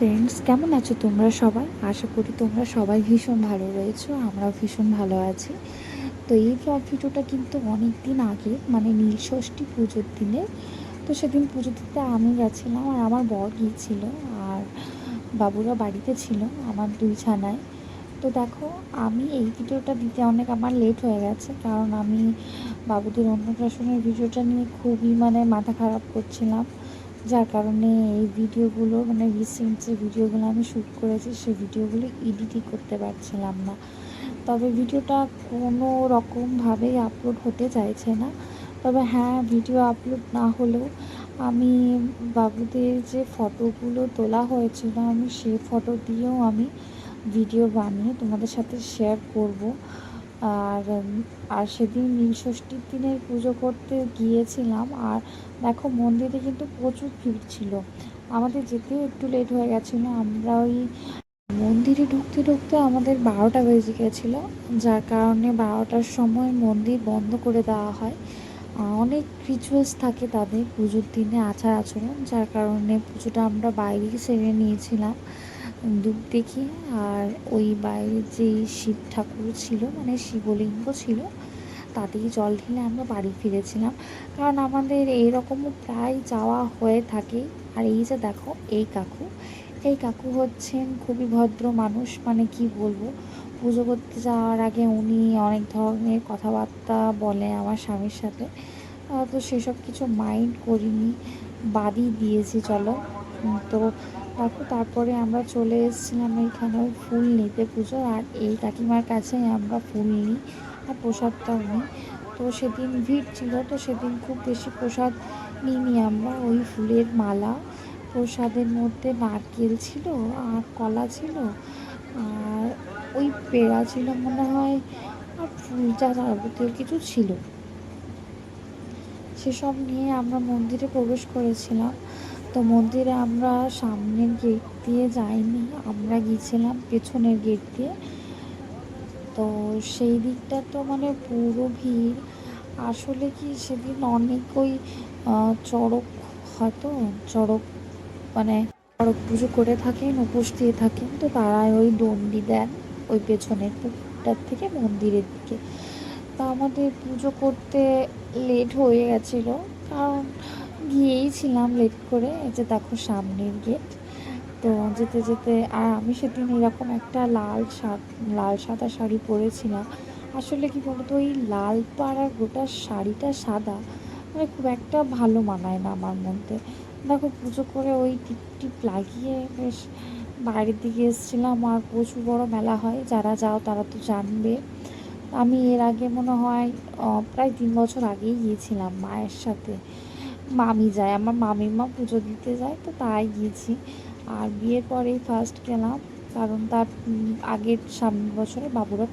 Friends, কেমন আছো তোমরা সবাই? আশা করি তোমরা সবাই ভীষণ ভালো রয়েছো। আমরাও ভীষণ ভালো আছি। তো এই ব্লগ ভিডিওটা কিন্তু অনেক দিন আগে, মানে নীলষষ্ঠী পুজোর দিনে। তো সেদিন পুজো দিতে আমি গেছিলাম আর আমার বর গিয়েছিল, আর বাবুরা বাড়িতে ছিল আমার দুই ছানায়। তো দেখো, আমি এই ভিডিওটা দিতে অনেক আমার লেট হয়ে গেছে, কারণ আমি বাবুদের অন্নপ্রাশনের ভিডিওটা নিয়ে খুবই মাথা খারাপ করছিলাম। যার কারণে এই ভিডিওগুলো, রিসেন্ট যে ভিডিওগুলো আমি শ্যুট করেছি সেই ভিডিওগুলো এডিটই করতে পারছিলাম না। তবে ভিডিওটা কোনো রকমভাবেই আপলোড হতে চাইছে না। তবে হ্যাঁ, ভিডিও আপলোড না হলেও আমি বাবুদের যে ফটোগুলো তোলা হয়েছিল, আমি সেই ফটো দিয়েও আমি ভিডিও বানিয়ে তোমাদের সাথে শেয়ার করব। আর আর সেদিন নীলষষ্ঠীর দিনের পুজো করতে গিয়েছিলাম, আর দেখো মন্দিরে কিন্তু প্রচুর ভিড় ছিল। আমাদের যেতেও একটু লেট হয়ে গেছিলো। আমরা ওই মন্দিরে ঢুকতে ঢুকতে আমাদের 12টা বেজে গেছিলো, যার কারণে 12টার সময় মন্দির বন্ধ করে দেওয়া হয়। অনেক রিচুয়ালস থাকে তাদের পুজোর দিনে, আচার আচরণ, যার কারণে পুজোটা আমরা বাইরেই সেরে নিয়েছিলাম ধূপ দেখি। আর ওই বাইরে যেই শিব ঠাকুর ছিল, শিবলিঙ্গ ছিল, তাতেই জল ঢেলে আমরা বাড়ি ফিরেছিলাম, কারণ আমাদের এইরকমও প্রায় যাওয়া হয়ে থাকে। আর এই যে দেখো, এই কাকু হচ্ছেন খুবই ভদ্র মানুষ, কি বলবো, পুজো করতে যাওয়ার আগে উনি অনেক ধরনের কথাবার্তা বলে আমার স্বামীর সাথে। তো সেসব কিছু মাইন্ড করিনি, বাদই দিয়েছি চলো। তো দেখো, তারপরে আমরা চলে এসেছিলাম এইখানে ফুল নিতে পুজো, আর এই কাকিমার কাছে আমরা ফুল নিই আর প্রসাদটাও নিই। তো সেদিন ভিড় ছিল, তো সেদিন খুব বেশি প্রসাদ নিইনি আমরা। ওই ফুলের মালা, প্রসাদের মধ্যে নারকেল ছিল আর কলা ছিল, আর ওই পেড়া ছিল মনে হয়, আর ফুল যা যাবতীয় কিছু ছিল, সেসব নিয়ে আমরা মন্দিরে প্রবেশ করেছিলাম। তো মন্দিরে আমরা সামনের গেট দিয়ে যাইনি, আমরা গিয়েছিলাম পেছনের গেট দিয়ে। তো সেই দিকটা তো পুরো ভিড়। আসলে কি সেদিন অনেক ওই চড়ক, হয়তো চড়ক, চড়ক পুজো করে থাকেন, উপোস দিয়ে থাকেন, তো তারাই ওই দণ্ডি দেন ওই পেছনের পুকুরটার থেকে মন্দিরের দিকে। তা আমাদের পুজো করতে লেট হয়ে গেছিলো, কারণ গিয়েই ছিলাম লেট করে। এই যে দেখো সামনের গেট। তো যেতে যেতে, আর আমি সেদিন এরকম একটা লাল সাদা শাড়ি পরেছিলাম। আসলে কি বলতো, ওই লাল পাড়ার গোটা শাড়িটা সাদা, খুব একটা ভালো মানায় না আমার মধ্যে। দেখো, পুজো করে ওই টিপ টিপ লাগিয়ে বেশ বাইরের দিকে এসেছিলাম। আর প্রচুর বড় মেলা হয়, যারা যাও তারা তো জানবে। আমি এর আগে মনে হয় প্রায় 3 বছর আগেই গিয়েছিলাম মায়ের সাথে। মামি যায়, আমার মামির মা পুজো দিতে যায়, তো তাই গিয়েছি। আর বিয়ের পরেই ফার্স্ট গেলাম, কারণ তার আগের সামনের বছরে বাবুরা